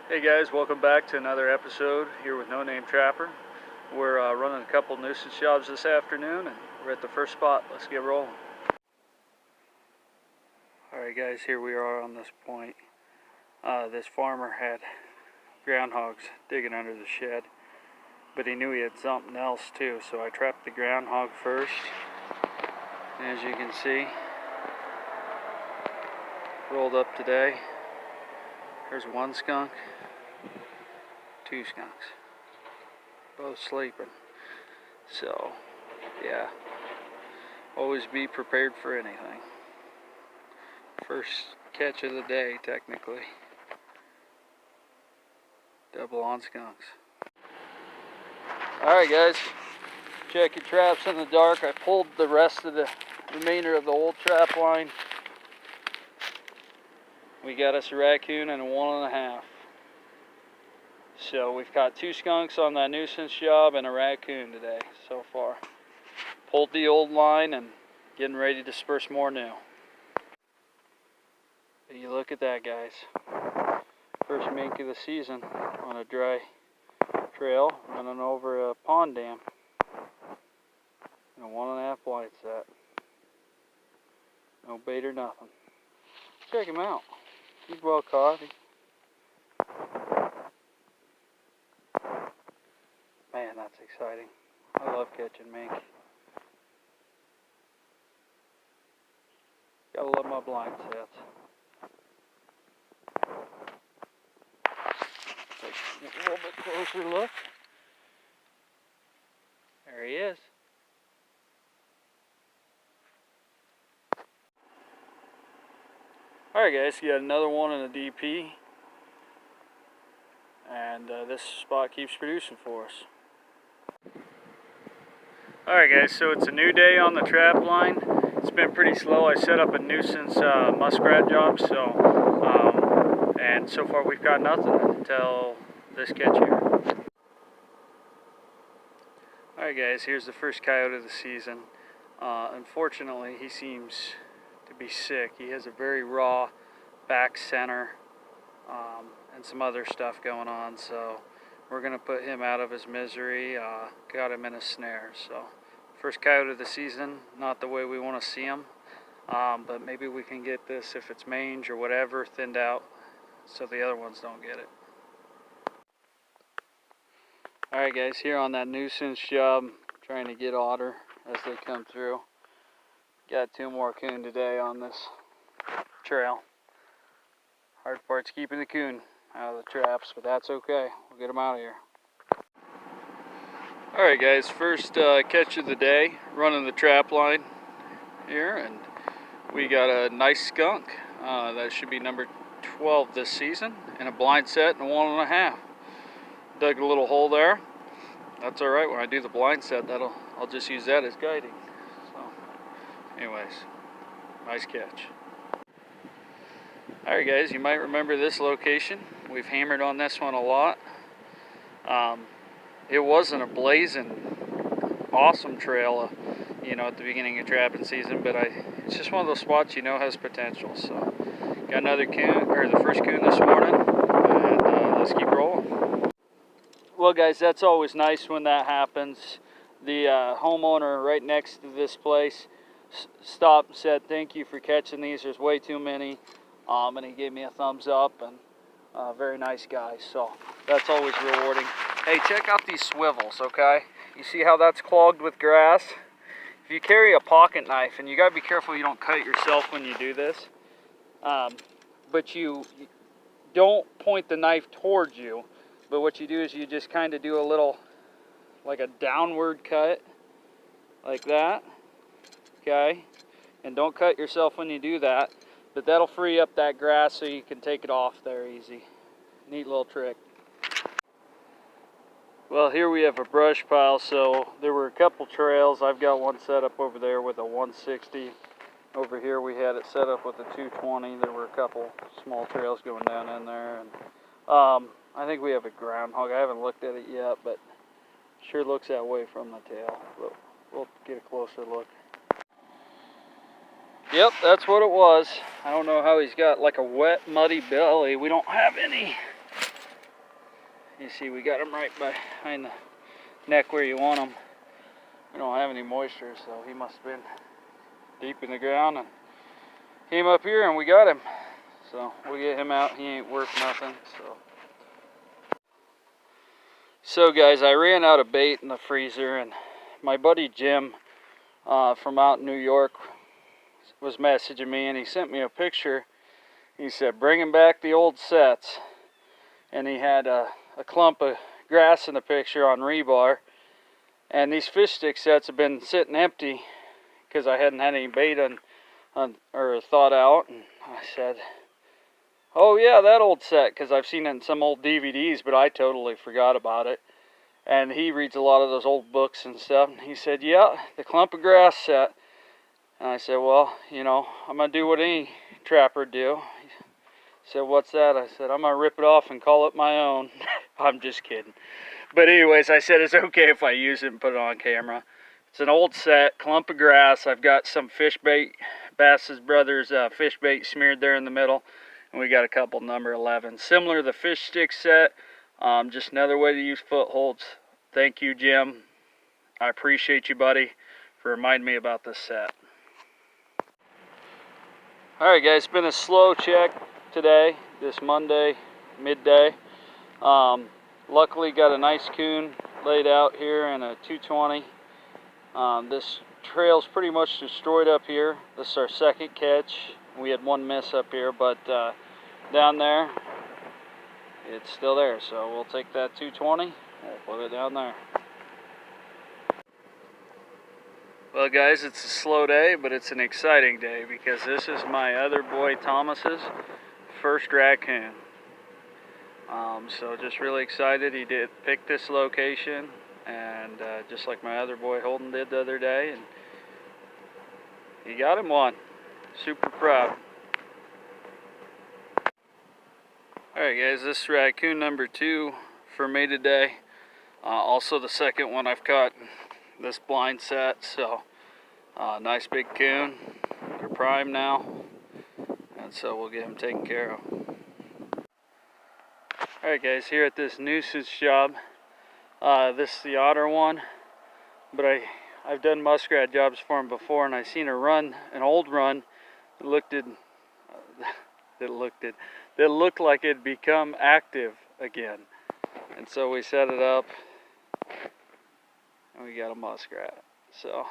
Hey guys, welcome back to another episode here with No Name Trapper. We're running a couple nuisance jobs this afternoon and we're at the first spot. Let's get rolling. Alright guys, here we are on this point. This farmer had groundhogs digging under the shed, but he knew he had something else too, so I trapped the groundhog first. And as you can see, rolled up today. There's one skunk, two skunks, both sleeping. So, yeah, always be prepared for anything. First catch of the day, technically. Double on skunks. Alright guys, check your traps in the dark. I pulled the rest of the remainder of the old trap line. We got us a raccoon and a 1.5. So we've caught two skunks on that nuisance job and a raccoon today so far. Pulled the old line and getting ready to disperse more new. But you look at that, guys. First mink of the season on a dry trail running over a pond dam. And a 1.5 blind set. No bait or nothing. Check him out. He's well caught. Man, that's exciting. I love catching mink. Gotta love my blind sets. Take a little bit closer look. There he is. Alright guys, you got another one in a DP. And this spot keeps producing for us. Alright guys, so it's a new day on the trap line. It's been pretty slow. I set up a nuisance muskrat job, and so far we've got nothing until this catch here. Alright guys, here's the first coyote of the season. Unfortunately, he seems to be sick. He has a very raw back center and some other stuff going on, so we're going to put him out of his misery. Got him in a snare. So first coyote of the season, not the way we want to see him, but maybe we can get this, if it's mange or whatever, thinned out so the other ones don't get it. Alright guys, here on that nuisance job, trying to get otter as they come through. Got two more coon today on this trail. Hard part's keeping the coon out of the traps, but that's okay. We'll get them out of here. Alright guys, first catch of the day, running the trap line here, and we got a nice skunk. That should be number 12 this season, and a blind set and a 1.5. Dug a little hole there. That's alright, when I do the blind set, I'll just use that as guiding. So, anyways, nice catch. Alright guys, you might remember this location. We've hammered on this one a lot. It wasn't a blazing awesome trail, at the beginning of trapping season, but it's just one of those spots has potential. So, got another coon, or the first coon this morning, and let's keep rolling. Well guys, that's always nice when that happens. The homeowner right next to this place stopped and said, "Thank you for catching these, there's way too many." And he gave me a thumbs up, and very nice guy, so that's always rewarding. Hey, check out these swivels, okay? You see how that's clogged with grass? If you carry a pocket knife, and you gotta be careful you don't cut yourself when you do this, but you don't point the knife towards you, but what you do is you just kind of do a little, like a downward cut, like that, okay? And don't cut yourself when you do that. But that'll free up that grass so you can take it off there easy. Neat little trick. Well, here we have a brush pile, so there were a couple trails. I've got one set up over there with a 160. Over here we had it set up with a 220. There were a couple small trails going down in there. And I think we have a groundhog. I haven't looked at it yet, but sure looks that way from the tail. But we'll get a closer look. Yep, that's what it was. I don't know how he's got like a wet, muddy belly. We don't have any You see, we got him right behind the neck where you want him. We don't have any moisture, so he must have been deep in the ground and came up here and we got him. So we'll get him out. He ain't worth nothing. So guys, I ran out of bait in the freezer, and my buddy Jim from out in New York was messaging me, and he sent me a picture. He said, bringing back the old sets. And he had a clump of grass in the picture on rebar. And these fish stick sets have been sitting empty because I hadn't had any bait or thought out. And I said, oh yeah, that old set, because I've seen it in some old DVDs, but I totally forgot about it. And he reads a lot of those old books and stuff. And he said, yeah, the clump of grass set. And I said, well, you know, I'm going to do what any trapper do. He said, what's that? I said, I'm going to rip it off and call it my own. I'm just kidding. But anyways, I said, it's okay if I use it and put it on camera. It's an old set, clump of grass. I've got some fish bait, Bass's Brothers fish bait smeared there in the middle. And we got a couple number 11. Similar to the fish stick set, just another way to use footholds. Thank you, Jim. I appreciate you, buddy, for reminding me about this set. Alright guys, it's been a slow check today, this Monday, midday. Luckily got a nice coon laid out here and a 220. This trail's pretty much destroyed up here. This is our second catch. We had one miss up here, but down there, it's still there. So we'll take that 220, we'll put it down there. Well guys, it's a slow day, but it's an exciting day because this is my other boy Thomas's first raccoon. So just really excited he did pick this location, and just like my other boy Holden did the other day, and he got him one. Super proud. Alright guys, this is raccoon number 2 for me today. Also the second one I've caught this blind set. So nice big coon. They're prime now, and so we'll get him taken care of. Alright guys, here at this nuisance job, this is the otter one, but I've done muskrat jobs for him before, and I seen an old run that looked like it'd become active again. And so we set it up and we got a muskrat. So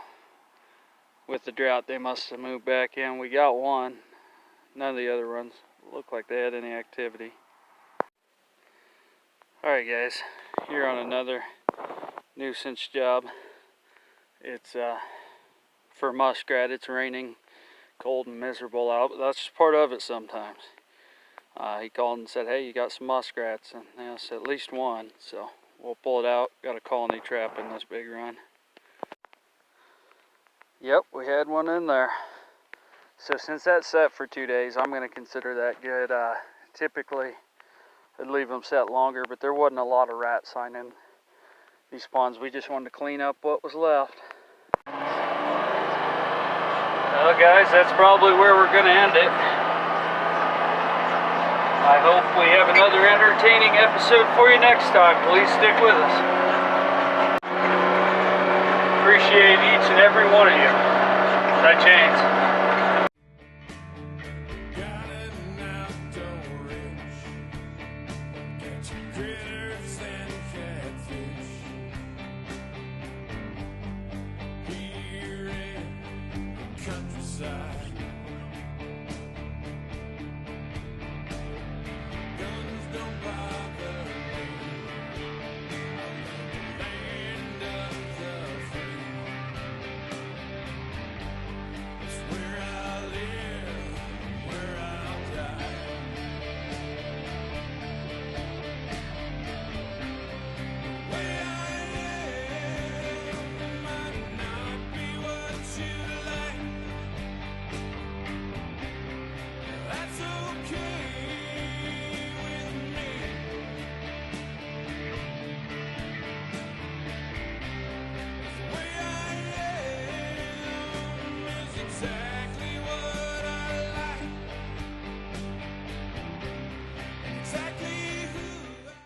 with the drought, they must have moved back in. We got one. None of the other runs looked like they had any activity. Alright guys, here on another nuisance job. It's for muskrat. It's raining, cold and miserable out, but that's just part of it sometimes. He called and said, hey, you got some muskrats? And I said, at least one. So we'll pull it out. Got a colony trap in this big run. Yep, we had one in there. So since that's set for 2 days, I'm going to consider that good. Typically, I'd leave them set longer, but there wasn't a lot of rat sign in these ponds. We just wanted to clean up what was left. Well guys, that's probably where we're going to end it. I hope we have another entertaining episode for you next time. Please stick with us. Appreciate each and every one of you. Tight chains.